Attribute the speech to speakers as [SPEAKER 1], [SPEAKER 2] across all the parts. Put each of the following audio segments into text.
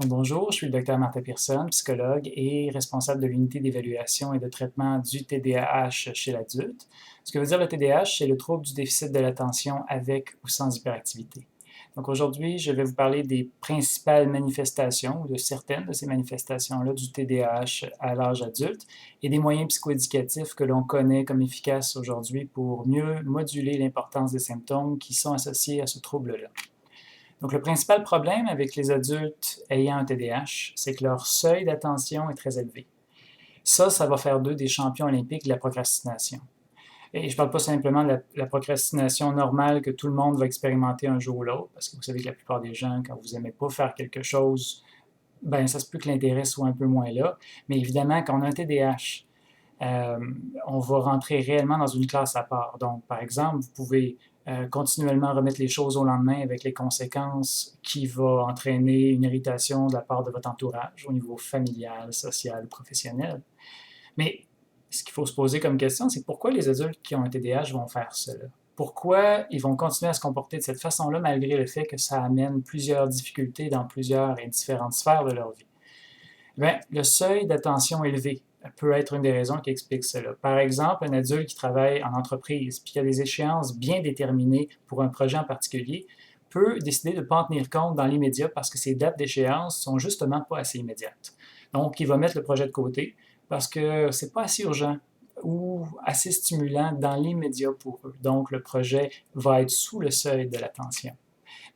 [SPEAKER 1] Bonjour, je suis le docteur Martin Pearson, psychologue et responsable de l'unité d'évaluation et de traitement du TDAH chez l'adulte. Ce que veut dire le TDAH, c'est le trouble du déficit de l'attention avec ou sans hyperactivité. Donc aujourd'hui, je vais vous parler des principales manifestations ou de certaines de ces manifestations-là du TDAH à l'âge adulte et des moyens psychoéducatifs que l'on connaît comme efficaces aujourd'hui pour mieux moduler l'importance des symptômes qui sont associés à ce trouble-là. Donc, le principal problème avec les adultes ayant un TDAH, c'est que leur seuil d'attention est très élevé. Ça va faire d'eux des champions olympiques de la procrastination. Et je ne parle pas simplement de la procrastination normale que tout le monde va expérimenter un jour ou l'autre, parce que vous savez que la plupart des gens, quand vous n'aimez pas faire quelque chose, ben ça se peut que l'intérêt soit un peu moins là. Mais évidemment, quand on a un TDAH, on va rentrer réellement dans une classe à part. Donc, par exemple, vous pouvez continuellement remettre les choses au lendemain avec les conséquences qui vont entraîner une irritation de la part de votre entourage au niveau familial, social, professionnel. Mais ce qu'il faut se poser comme question, c'est pourquoi les adultes qui ont un TDAH vont faire cela? Pourquoi ils vont continuer à se comporter de cette façon-là malgré le fait que ça amène plusieurs difficultés dans plusieurs et différentes sphères de leur vie? Bien, le seuil d'attention élevé peut être une des raisons qui explique cela. Par exemple, un adulte qui travaille en entreprise puis qui a des échéances bien déterminées pour un projet en particulier peut décider de ne pas en tenir compte dans l'immédiat parce que ses dates d'échéance sont justement pas assez immédiates. Donc, il va mettre le projet de côté parce que c'est pas assez urgent ou assez stimulant dans l'immédiat pour eux. Donc, le projet va être sous le seuil de l'attention.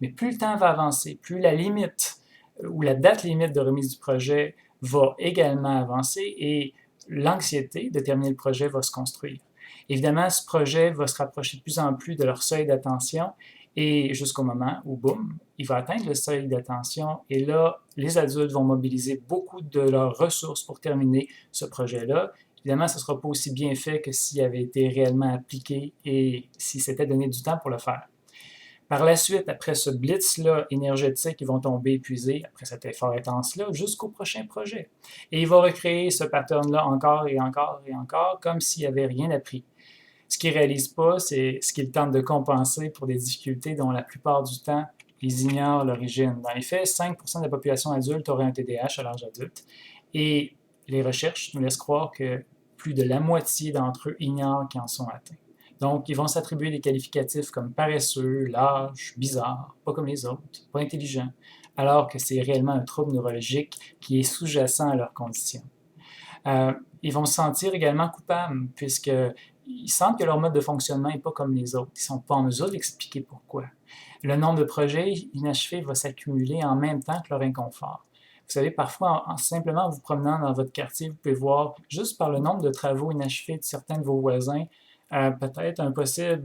[SPEAKER 1] Mais plus le temps va avancer, plus la limite ou la date limite de remise du projet va également avancer et l'anxiété de terminer le projet va se construire. Évidemment, ce projet va se rapprocher de plus en plus de leur seuil d'attention et jusqu'au moment où, boum, il va atteindre le seuil d'attention et là, les adultes vont mobiliser beaucoup de leurs ressources pour terminer ce projet-là. Évidemment, ce ne sera pas aussi bien fait que s'il avait été réellement appliqué et s'il s'était donné du temps pour le faire. Par la suite, après ce blitz-là énergétique, ils vont tomber épuisés après cet effort intense-là jusqu'au prochain projet. Et il va recréer ce pattern-là encore et encore et encore, comme s'il n'y avait rien appris. Ce qu'ils ne réalisent pas, c'est ce qu'ils tentent de compenser pour des difficultés dont la plupart du temps, ils ignorent l'origine. Dans les faits, 5% de la population adulte aurait un TDAH à l'âge adulte. Et les recherches nous laissent croire que plus de la moitié d'entre eux ignorent qu'ils en sont atteints. Donc, ils vont s'attribuer des qualificatifs comme paresseux, lâche, bizarre, pas comme les autres, pas intelligent, alors que c'est réellement un trouble neurologique qui est sous-jacent à leur condition. Ils vont se sentir également coupables, puisqu'ils sentent que leur mode de fonctionnement n'est pas comme les autres. Ils ne sont pas en mesure d'expliquer pourquoi. Le nombre de projets inachevés va s'accumuler en même temps que leur inconfort. Vous savez, parfois, simplement en vous promenant dans votre quartier, vous pouvez voir, juste par le nombre de travaux inachevés de certains de vos voisins, peut-être un possible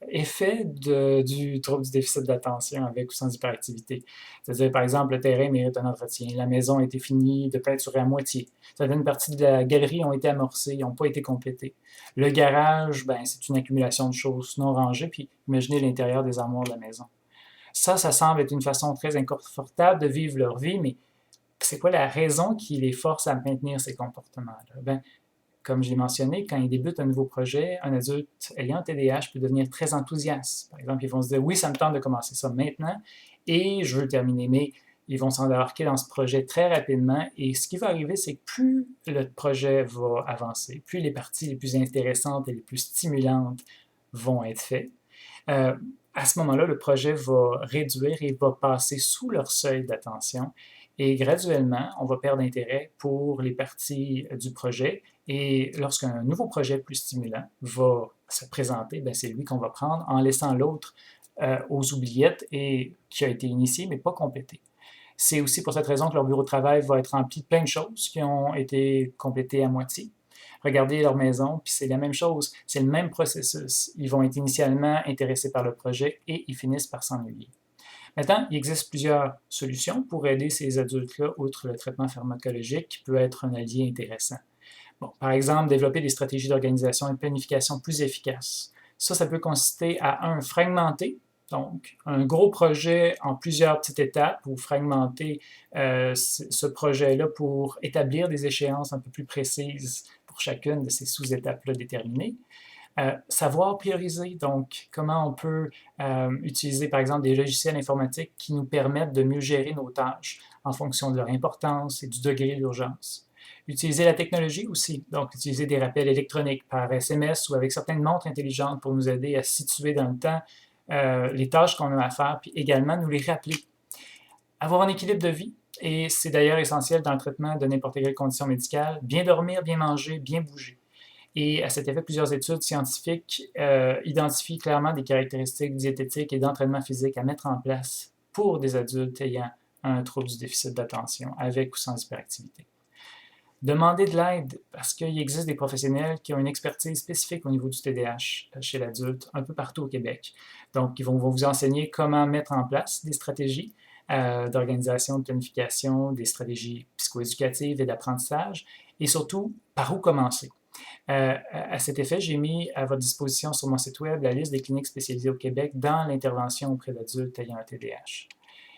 [SPEAKER 1] effet du trouble du déficit d'attention avec ou sans hyperactivité. C'est-à-dire, par exemple, le terrain mérite un entretien, la maison a été finie de peinturer à moitié, certaines parties de la galerie ont été amorcées, n'ont pas été complétées. Le garage, ben, c'est une accumulation de choses non rangées, puis imaginez l'intérieur des armoires de la maison. Ça semble être une façon très inconfortable de vivre leur vie, mais c'est quoi la raison qui les force à maintenir ces comportements-là? Ben, comme je l'ai mentionné, quand ils débutent un nouveau projet, un adulte ayant un TDAH peut devenir très enthousiaste. Par exemple, ils vont se dire « oui, ça me tente de commencer ça maintenant et je veux le terminer », mais ils vont s'embarquer dans ce projet très rapidement et ce qui va arriver, c'est que plus le projet va avancer, plus les parties les plus intéressantes et les plus stimulantes vont être faites, à ce moment-là, le projet va réduire et va passer sous leur seuil d'attention et graduellement, on va perdre intérêt pour les parties du projet et lorsqu'un nouveau projet plus stimulant va se présenter, ben c'est lui qu'on va prendre en laissant l'autre aux oubliettes et qui a été initié mais pas complété. C'est aussi pour cette raison que leur bureau de travail va être rempli de plein de choses qui ont été complétées à moitié. Regardez leur maison, puis c'est la même chose, c'est le même processus. Ils vont être initialement intéressés par le projet et ils finissent par s'ennuyer. Maintenant, il existe plusieurs solutions pour aider ces adultes-là, outre le traitement pharmacologique, qui peut être un allié intéressant. Bon, par exemple, développer des stratégies d'organisation et de planification plus efficaces. Ça peut consister à fragmenter, donc un gros projet en plusieurs petites étapes ou fragmenter ce projet-là pour établir des échéances un peu plus précises pour chacune de ces sous-étapes-là déterminées. Savoir prioriser, donc comment on peut utiliser par exemple des logiciels informatiques qui nous permettent de mieux gérer nos tâches en fonction de leur importance et du degré d'urgence. Utiliser la technologie aussi, donc utiliser des rappels électroniques par SMS ou avec certaines montres intelligentes pour nous aider à situer dans le temps les tâches qu'on a à faire, puis également nous les rappeler. Avoir un équilibre de vie, et c'est d'ailleurs essentiel dans le traitement de n'importe quelle condition médicale, bien dormir, bien manger, bien bouger. Et à cet effet, plusieurs études scientifiques identifient clairement des caractéristiques diététiques et d'entraînement physique à mettre en place pour des adultes ayant un trouble du déficit d'attention, avec ou sans hyperactivité. Demandez de l'aide parce qu'il existe des professionnels qui ont une expertise spécifique au niveau du TDAH chez l'adulte un peu partout au Québec. Donc, ils vont vous enseigner comment mettre en place des stratégies d'organisation, de planification, des stratégies psychoéducatives et d'apprentissage, et surtout, par où commencer. À cet effet, j'ai mis à votre disposition sur mon site web la liste des cliniques spécialisées au Québec dans l'intervention auprès d'adultes ayant un TDAH.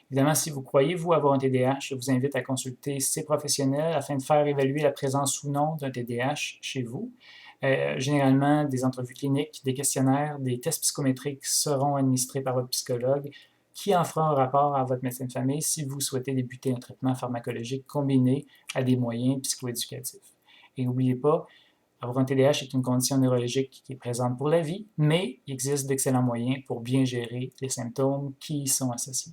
[SPEAKER 1] Évidemment, si vous croyez, vous, avoir un TDAH, je vous invite à consulter ces professionnels afin de faire évaluer la présence ou non d'un TDAH chez vous. Généralement, des entrevues cliniques, des questionnaires, des tests psychométriques seront administrés par votre psychologue qui en fera un rapport à votre médecin de famille si vous souhaitez débuter un traitement pharmacologique combiné à des moyens psychoéducatifs. Et n'oubliez pas, avoir un TDAH est une condition neurologique qui est présente pour la vie, mais il existe d'excellents moyens pour bien gérer les symptômes qui y sont associés.